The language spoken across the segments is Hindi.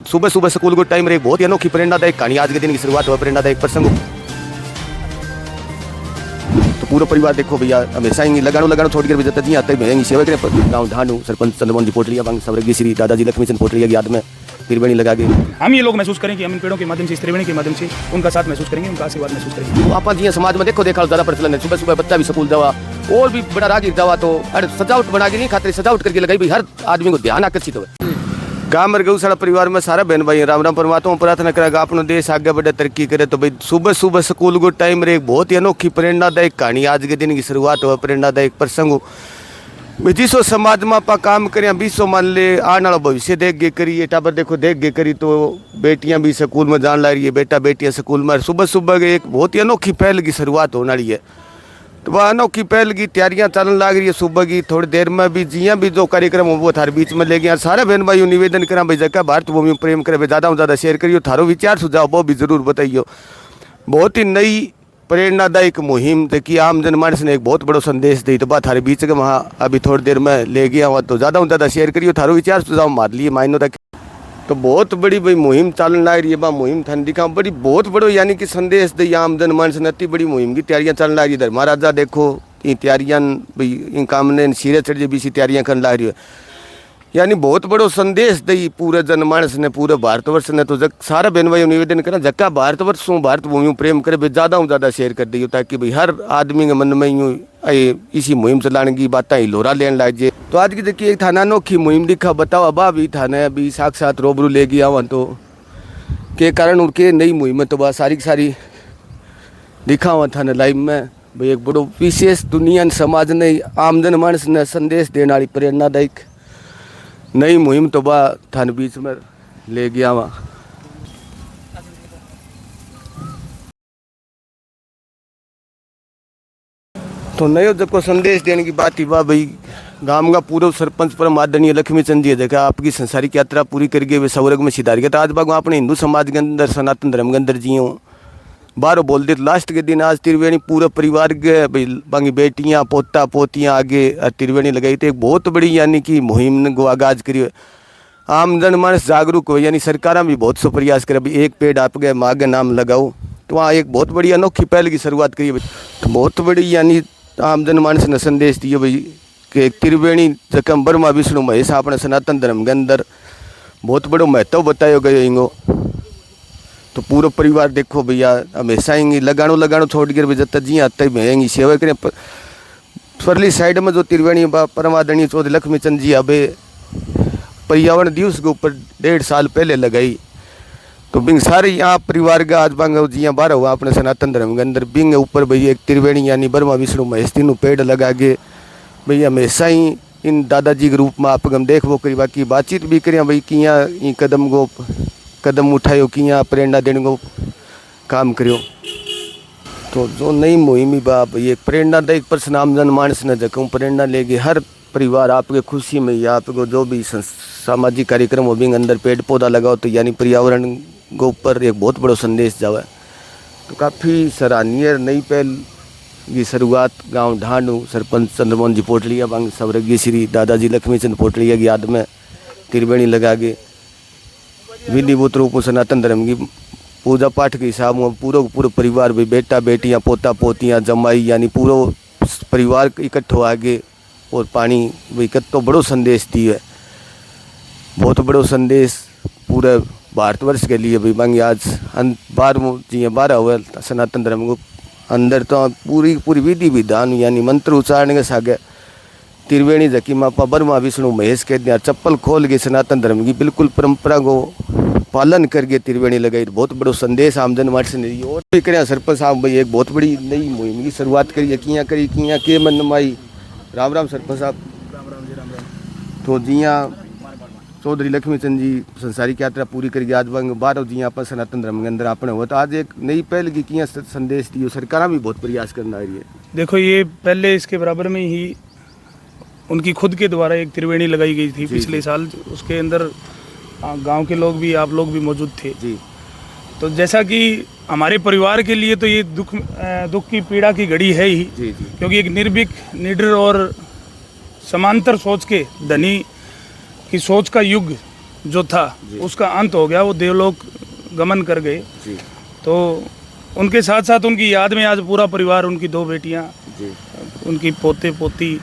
सुबह सुबह स्कूल को टाइम रही बहुत ही अनोखी प्रेरणादायक कहानी। आज के दिन की शुरुआत हुआ प्रेरणादायक प्रसंग। तो पूरा परिवार देखो भैया हमेशा ही लगानो छोड़ कर भी जी आते हैं सेवा करें। गाँव ढांडू सरपंच चंद्रमोहन जी पोटलिया बांग स्वर्गीय श्री दादाजी लक्ष्मीचंद पोटलिया की याद में त्रिवेणी लगा के हम ये लोग महसूस करें कि हम इन पेड़ों के माध्यम से इस त्रिवेणी के माध्यम से उनका साथ महसूस करेंगे, उनका आशीर्वाद महसूस करेंगे। तो आप जी समाज में देखो देखा ज्यादा प्रचलन है। सुबह सुबह बच्चा भी स्कूल जावा और भी बड़ा राहगीर जावा तो अरे सजावट बना के नहीं खाते, सजावट करके लगाई भाई हर आदमी को ध्यान आकर्षित हो। गाँव में गौशाला परिवार में सारा बहन भाई राम राम परमात्मा प्रार्थना करेगा अपना देश आगे बढ़े तरक्की करे। तो भाई सुबह सुबह स्कूल को टाइम रहे बहुत ही अनोखी प्रेरणादायक कहानी। आज के दिन की शुरुआत हुआ प्रेरणादायक प्रसंग। जिसो समाज में आप काम करें बीसो मान ले आने वाला भविष्य देख गे करिए टाबर देखो देख गे करी तो बेटियां भी स्कूल में जान ला रही है, बेटा बेटियां स्कूल में। सुबह सुबह एक बहुत ही अनोखी पहल की शुरुआत होने वाली है। तो वह अनोखी पहल की तैयारियां चलने लग रही है। सुबह की थोड़ी देर में भी जिया भी जो कार्यक्रम हो वो थारे बीच में ले गया। सारे बहन भाइयों निवेदन करा भाई जगह भारत भूमि प्रेम करे ज़्यादा से ज़्यादा शेयर करियो, थारो विचार सुझाव वो भी जरूर बताइयो। बहुत ही नई प्रेरणादायक मुहिम देखिए आम जनमानस ने एक बहुत बड़ा संदेश दी। तो बात थारे बीच के वहाँ अभी थोड़ी देर में ले गया हुआ तो ज़्यादा से ज़्यादा शेयर करियो, थारो विचार सुझाव मार लिए मायनों तक। तो बहुत बड़ी भाई मुहिम चलन लग रही है। बा मुहिम थाने दिखा बड़ी बहुत बड़ो यानी कि संदेश दी आम जनमानस ने अति बड़ी मुहिम की तैयारियां चलन लग रही है। इधर महाराजा देखो इन तैयारियां भाई इन काम ने सिरे चढ़ भी सी तैयारियां करने लग रही है। यानी बहुत बड़ो संदेश दी पूरे जनमानस ने पूरे भारतवर्ष ने। तो सारा बहन भाई निवेदन करें जक्का भारतवर्ष भारत भूमि प्रेम करे ज़्यादा से ज़्यादा शेयर कर दियो ताकि भाई हर आदमी के मन में यूँ इसी मुहिम चलाने की बातें ही लोरा लेने लग जाए। तो आज की देखिए एक थाना अनोखी मुहिम दिखा बताओ अब अभी थाने अभी साक्षात रोबरू ले गया वहाँ तो के कारण उनके नई मुहिम तो बस सारी दिखा हुआ थाने लाइव में भाई एक बड़ो विशेष दुनिया समाज ने आम जनमानस ने संदेश देने वाली प्रेरणादायक नई मुहिम तो बा थाने बीच में ले गया वहाँ। तो नयो जब को संदेश देने की बात ही बा भाई गांव का पूर्व सरपंच परम आदरणीय लक्ष्मीचंद जी देखा आपकी संसारिक यात्रा पूरी करके वे स्वर्ग में सिधार गया। तो आज बाग अपने हिंदू समाज के अंदर सनातन धर्म के अंदर जी हूँ बारह बोल दे लास्ट के दिन आज त्रिवेणी पूरा परिवार के भाई बाकी बेटियाँ पोता पोतियाँ आगे त्रिवेणी लगाई। तो एक बहुत बड़ी यानी कि मुहिम को आगाज करी। आम जनमानस जागरूक हो यानी सरकार भी बहुत सो प्रयास करे भाई एक पेड़ आप गए माँ के नाम लगाओ। तो वहाँ एक बहुत बड़ी अनोखी पहल की शुरुआत करी। तो बहुत बड़ी यानी आम जनमानस ने संदेश दिए भाई कि त्रिवेणी जकम ब्रह्मा विष्णु महेश अपने सनातन धर्म के अंदर बहुत बड़ो महत्व बतायो गयो इनको। तो पूरा परिवार देखो भैया हमेशा ही लगानो छोड़ कर भी जब जी आते ही सेवा करें। परली साइड में जो त्रिवेणी परम आदरणीय चौधरी लक्ष्मीचंद जी अबे पर्यावरण दिवस के ऊपर 1.5 साल पहले लगाई। तो बिंग सारे यहाँ परिवार का आज बांग जिया बारह हुआ अपने सनातन धर्म के अंदर बिंग ऊपर भाई एक त्रिवेणी यानी ब्रह्मा विष्णु महेश तीनों पेड़ लगा के भाई हमेशा ही इन दादाजी के रूप में आप हम देख वो करी बाकी बातचीत भी करें भाई किया कदम उठायो किया प्रेरणा देने को काम करो। तो जो नई मुहिम बा भाई एक प्रेरणादायक प्रश्न आम जनमानस ने जकूँ प्रेरणा लेके हर परिवार आपके खुशी में या आपको जो भी सामाजिक कार्यक्रम हो भी अंदर पेड़ पौधा लगाओ तो यानी पर्यावरण के ऊपर एक बहुत बड़ा संदेश जावा। तो काफ़ी सराहनीय नई पहल की शुरुआत गांव ढांडू सरपंच चंद्रमोहन जी पोटलिया बांग स्वर्गीय श्री दादाजी लक्ष्मीचंद पोटलिया की याद में त्रिवेणी लगा के विधिवत रूप में सनातन धर्म की पूजा पाठ के हिसाब में पूरा परिवार भी बेटा बेटियां पोता पोतियां जमाई यानी पूरा परिवार इकट्ठो आगे और पानी भाई तो बड़ो संदेश दी है। बहुत बड़ो संदेश पूरे भारतवर्ष के लिए भाई बांगी आज 12 हुए सनातन धर्म को अंदर तो पूरी विधि विधान यानी मंत्र उच्चारण के सागे त्रिवेणी जकी मापा ब्रह्मा विष्णु महेश के दिया चप्पल खोल के सनातन धर्म की बिल्कुल परंपरा को पालन करके त्रिवेणी लगाई। बहुत बड़ो संदेश आम जनमानस ने दी। और भी करें सरपंच साहब भाई एक बहुत बड़ी नई मुहिम की शुरुआत करी किया के मन माई राम राम सरपंच साहब राम जी राम राम। तो जिया चौधरी लक्ष्मीचंद जी संसारिक यात्रा पूरी करके आज बांग 12 जिया पर सनातन धर्म के अंदर अपने हुआ। तो आज एक नई पहल की किया संदेश दियो सरकार भी बहुत प्रयास करना रही है। देखो ये पहले इसके बराबर में ही उनकी खुद के द्वारा एक त्रिवेणी लगाई गई थी पिछले साल। उसके अंदर गांव के लोग भी आप लोग भी मौजूद थे जी। तो जैसा कि हमारे परिवार के लिए तो ये दुख की पीड़ा की घड़ी है ही जी। क्योंकि एक निर्भीक निडर और समांतर सोच के धनी की सोच का युग जो था उसका अंत हो गया, वो देवलोक गमन कर गए। तो उनके साथ साथ उनकी याद में आज पूरा परिवार, उनकी 2 बेटियां, उनकी पोते पोती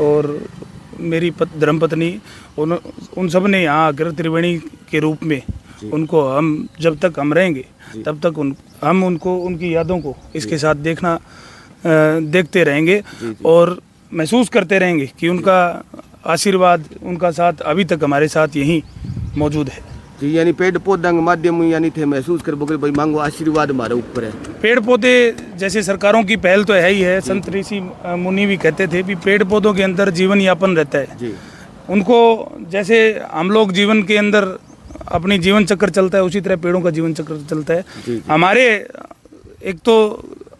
और मेरी धर्मपत्नी, उन सब ने यहाँ आकर त्रिवेणी के रूप में उनको, हम जब तक हम रहेंगे तब तक हम उनको, उनकी यादों को इसके साथ देखते रहेंगे और महसूस करते रहेंगे कि उनका आशीर्वाद, उनका साथ अभी तक हमारे साथ यहीं मौजूद है। जी, यानी पेड़ पौधा के माध्यम यानी थे महसूस कर बोले भाई मांगो आशीर्वाद हमारे ऊपर है। पेड़ पौधे जैसे सरकारों की पहल तो है ही है, संत ऋषि मुनि भी कहते थे कि पेड़ पौधों के अंदर जीवन यापन रहता है जी। उनको जैसे हम लोग जीवन के अंदर अपनी जीवन चक्र चलता है, उसी तरह पेड़ों का जीवन चक्र चलता है। हमारे एक तो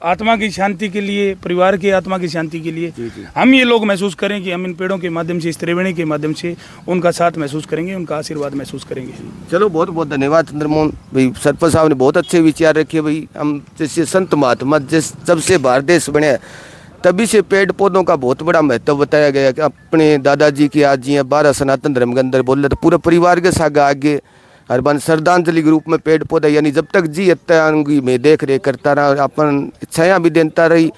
आत्मा की शांति के लिए, परिवार की आत्मा की शांति के लिए हम ये लोग महसूस करें कि हम इन पेड़ों के माध्यम से, इस त्रिवेणी के माध्यम से उनका साथ महसूस करेंगे, उनका आशीर्वाद महसूस करेंगे। चलो, बहुत बहुत धन्यवाद चंद्रमोहन भाई। सरपंच साहब ने बहुत अच्छे विचार रखे भाई। हम जैसे संत महात्मा जब से भारत देश बने तभी से पेड़ पौधों का बहुत बड़ा महत्व बताया गया कि अपने दादाजी की आज जी 12 सनातन धर्म के अंदर बोल रहे तो पूरे परिवार के साथ आगे हर बार श्रद्धांजलि के रूप में पेड़ पौधा यानी जब तक जी उनकी मैं देख रेख करता रहा, अपन छाया भी देता रही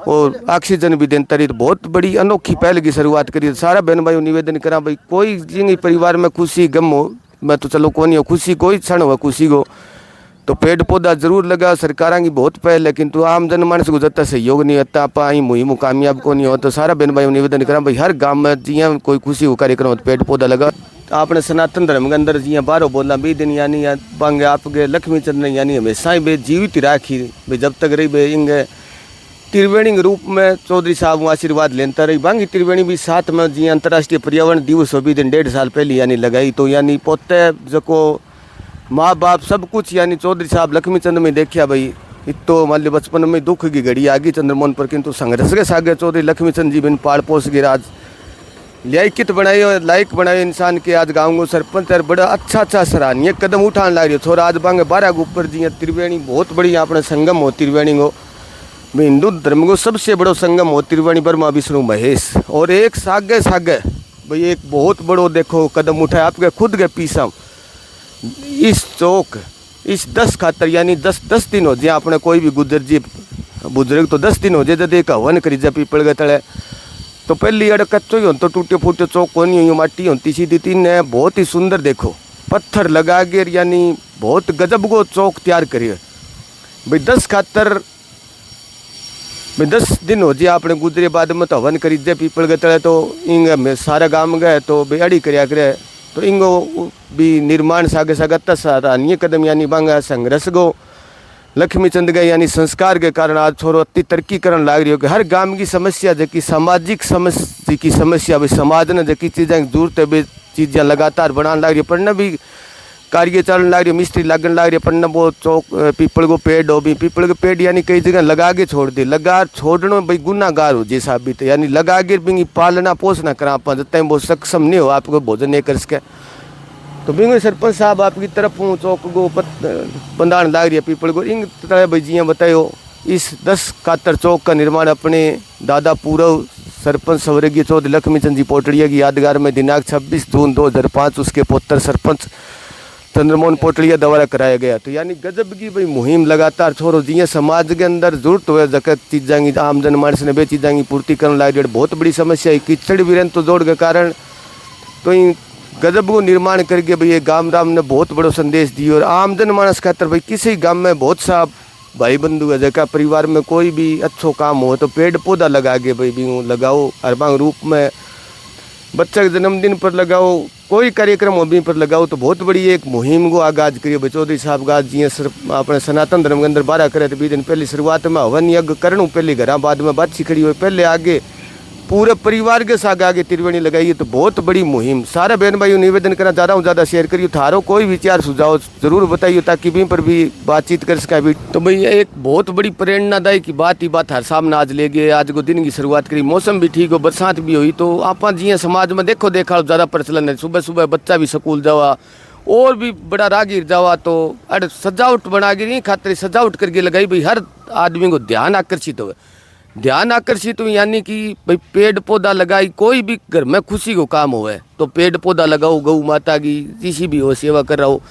और ऑक्सीजन भी देता रही। तो बहुत बड़ी अनोखी पहल की शुरुआत करी। सारा बहन भाई निवेदन करा भाई, कोई जिंदगी परिवार में खुशी गम हो, मैं तो चलो कौन हो, खुशी कोई क्षण हो खुशी को तो पेड़ पौधा जरूर लगा। सरकारों की बहुत पहल है किंतु आम जनमानस को जता सहयोग नहीं होता, आप आई मुहिम कामयाब को नहीं हो। तो सारा बहन भाई निवेदन करा भाई हर गाँव में जिया कोई खुशी हो कार्यक्रम हो तो पेड़ पौधा लगा। आपने सनातन धर्म के अंदर जिया 12 बोला 20 दिन यानी बांगे आपके लक्ष्मी चंद्र यानी हमेशा ही बे जीवित राखी भाई, जब तक रही बे इंगे त्रिवेणी के रूप में चौधरी साहब आशीर्वाद लेता रही। बांगी त्रिवेणी भी साथ में जी अंतर्राष्ट्रीय पर्यावरण दिवस हो भी दिन 1.5 साल पहले यानी लगाई। तो यानी पोते जो माँ बाप सब कुछ यानी चौधरी साहब लक्ष्मी चंद्र में देखा भाई, तो मान ली बचपन में दुख की घड़ी आ गई चंद्रमोहन पर, किंतु संघर्ष के सागे चौधरी लक्ष्मी चंद जी बिन पाल पोस के आज लियाकित बनाई और लायक बनाए इंसान के आज गाँव को सरपंच और बड़ा अच्छा सराहनीय कदम उठाने लग रही हो। छोरा आज बांगे 12 के ऊपर जी त्रिवेणी बहुत बड़ी अपने संगम हो त्रिवेणी को, हिंदू धर्म को सबसे बड़ो संगम हो त्रिवेणी ब्रह्मा विष्णु महेश। और एक सागे भाई एक बहुत बड़ो देखो कदम उठाए आपके खुद के पीछा इस चौक इस 10 खातर यानी 10 दिन हो जाए अपने कोई भी गुजर जी बुजुर्ग तो 10 दिन हो जाए जब एक हवन करी जा पीपल के तले तो पहली अड़ कच्चो ही हो तो टूटे फूटे चौक कोनी हुई माटी होती सीधी तीन है बहुत ही सुंदर देखो पत्थर लगा के यानी बहुत गजब को चौक तैयार करिए भाई 10 खातर भाई 10 दिन हो जाए आपने गुजरे बाद में तो हवन करी जाए पीपल के तले तो इंग में सारा गांव गए तो भाई अड़ी करया करे तो इंगो भी निर्माण सागे सागता सराहनीय कदम यानी बांगा संघर्ष गो लक्ष्मी चंद गए यानी संस्कार के कारण आज छोरो अति तरक्की करने लग रही हो कि हर गांव की समस्या जबकि सामाजिक समस्या भाई समाज ने जबकि चीज़ें जरूरत है वे चीज़ें लगातार बनाने लग रही है पढ़ना भी कार्य चलने लग रही है मिस्त्री लगने लग रही है पढ़ना वो चौक पीपल को पेड़ हो भी पीपल के पेड़ यानी कई जगह लगा के छोड़ दे लगा छोड़ना भाई गुनागार हो जैसा भी तो यानी लगा के भी पालना पोषना करा आप जब तक वो सक्षम नहीं हो आपको भोजन नहीं कर सके तो बिंग सरपंच साहब आपकी तरफ चौक को बंधान लग रही है पीपल को इन तरह भाई जी बतायो इस 10 खातर चौक का निर्माण अपने दादा पूर्व सरपंच स्वर्गीय चौधरी लक्ष्मी चंद जी पोटड़िया की यादगार में दिनांक 26 जून 2005 उसके पुत्र सरपंच चंद्रमोहन पोटड़िया द्वारा कराया गया। तो यानी गजब की भाई मुहिम लगातार छोरो जी समाज के अंदर जरूरत हुए जगत चीज़ा की आम जनमानस ने बे चीज़ा की पूर्ति करने लग रही बहुत बड़ी समस्या है कीचड़ भी तो जोड़ के कारण तो गजब को निर्माण करके भाई ये गांव राम ने बहुत बड़ो संदेश दियो और आम जनमानस खातर भाई किसी गांव में बहुत सा भाई बंधु है जगह परिवार में कोई भी अच्छो काम हो तो पेड़ पौधा लगा के भाई भी लगाओ हर बांग रूप में बच्चा के जन्मदिन पर लगाओ कोई कार्यक्रम हो भी पर लगाओ तो बहुत बड़ी एक मुहिम को आगाज करिए चौधरी साहब गाज जी अपने सनातन धर्म के अंदर 12 करे तो 20 दिन पहले शुरुआत में हवन यज्ञ करूँ पहले घर बाद में बात खड़ी हुई पहले आगे पूरे परिवार के साथ आगे त्रिवेणी लगाइए तो बहुत बड़ी मुहिम सारे बहन भाइयों निवेदन करना चाह रहा हूँ ज़्यादा शेयर करिए थारो कोई विचार सुझाव जरूर बताइए ताकि भी पर भी बातचीत कर सके भी तो भाई एक बहुत बड़ी प्रेरणादायी की बात ही बात हर सामने आज ले गए आज को दिन की शुरुआत करी मौसम भी ठीक हो बरसात भी हुई तो आप जी समाज में देखो देखा ज़्यादा प्रचलन है सुबह सुबह बच्चा भी स्कूल जावा और भी बड़ा रागीर जावा तो अरे सजावट बना के नहीं खातिर सजावट करके लगाई भाई हर आदमी को ध्यान आकर्षित हो ध्यान आकर्षित हुई, यानी कि भाई पेड़ पौधा लगाई, कोई भी घर में खुशी को काम हो तो पेड़ पौधा लगाओ, गौ माता की किसी भी हो सेवा कर रहा हो,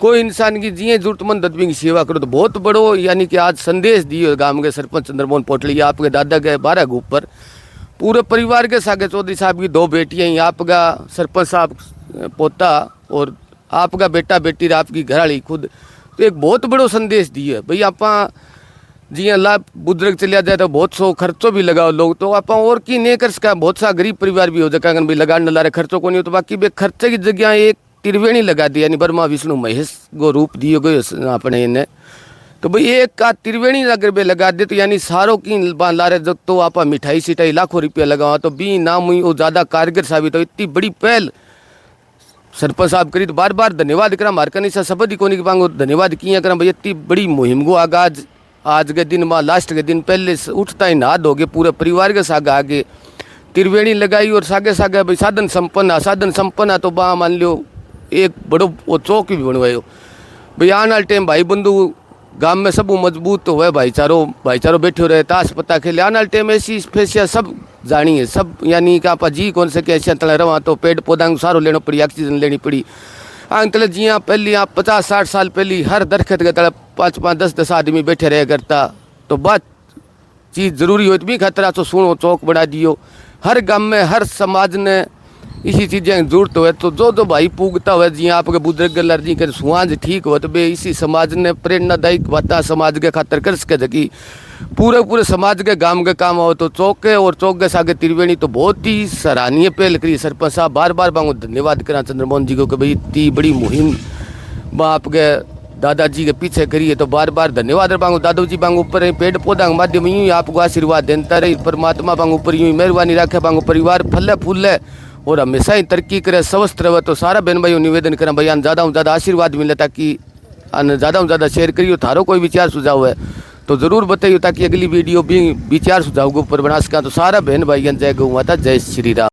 कोई इंसान की जिये जरूरतमंद आदमी की सेवा करो तो बहुत बड़ो, यानी कि आज संदेश दिए गांव के सरपंच चंद्रमोहन पोटली, आपके दादा के 12 के ऊपर पूरे परिवार के सागे चौधरी साहब की 2 बेटियां, आपका सरपंच साहब पोता और आपका बेटा बेटी आपकी घराली खुद, तो एक बहुत बड़ो संदेश दिए भाई आप जी अल्लाह बुजुर्ग चलिया जाए तो बहुत सौ खर्चों भी लगाओ लोग, तो आप और की नहीं कर सका, बहुत सा गरीब परिवार भी हो जाएगा भाई लगाने ला रहे खर्चों को नहीं हो, तो बाकी बे खर्चे की जगह एक त्रिवेणी लगा दी, यानी ब्रह्मा विष्णु महेश को रूप दिए गए अपने इन्हें, तो भाई एक का त्रिवेणी अगर बे लगा दे तो यानी सारों की ला रहे, जब तो आप मिठाई सिठाई लाखों रुपया लगाओ तो भी नाम हुई वो ज़्यादा कारगर साबित हो, इतनी बड़ी पहल सरपंच साहब करी, तो बार बार धन्यवाद करा, मारकनी सा शब्द ही कोनी पांगो धन्यवाद किया करा भाई, इतनी बड़ी मुहिम को आगाज आज के दिन में लास्ट के दिन पहले उठता ही नहा धोगे पूरे परिवार के साथ आगे त्रिवेणी लगाई, और सागे सागे भाई साधन संपन्न तो बा मान लो एक बड़ो वो चौक भी बनवायो भाई, आने वाले टाइम भाई बंधु गांव में सब मजबूत तो हुए, भाईचारो बैठे रहे, ताश पत्ता खेले, आने वाले टाइम ऐसी फेसिया सब जानी है सब, यानी कि आप जी कौन सके ऐसे तले रवा तो पेड़ पौधा सारो लेना पड़ी, ऑक्सीजन लेनी पड़ी, तले जी पहली आप 50-60 साल पहली हर दरख्त के तले 5-5 10-10 आदमी बैठे रहे करता, तो बात चीज़ जरूरी हो तो भी खतरा तो सुनो चौक बना दियो, हर गांव में हर समाज ने इसी चीज़ें की जरूरत हो, तो जो भाई पूगता हुआ जी आपके बुजुर्ग लड़ जी के सुहाज ठीक हो तो बे इसी समाज ने प्रेरणादायक बातें समाज के खातर कर सके, जबकि पूरे समाज के गांव के काम हो तो चौक और चौक के सागे त्रिवेणी, तो बहुत ही सराहनीय पहल करी सरपंच साहब, बार बार मांगो धन्यवाद करा चंद्रमोहन जी को कि भाई इतनी बड़ी मुहिम आपके दादाजी के पीछे करिए, तो बार बार धन्यवाद मांगो, दादाजी मांगो ऊपर पेड़ पौधा के माध्यम यूँ ही आपको आशीर्वाद देता रही, परमात्मा मांगो ऊपर यूँ ही मेहरबानी रखे, मांगो परिवार फले फूले और हमेशा ही तरक्की करे, स्वस्थ रहे, तो सारा बहन भाई निवेदन करें भाई ज़्यादा से ज़्यादा आशीर्वाद मिले, ताकि ज़्यादा से ज़्यादा शेयर करिए, थारो कोई विचार सुझाव है तो ज़रूर बताइए, ताकि अगली वीडियो भी विचार सुझाव के ऊपर बना सका, तो सारा बहन भाई जय गौ माता, जय श्री राम।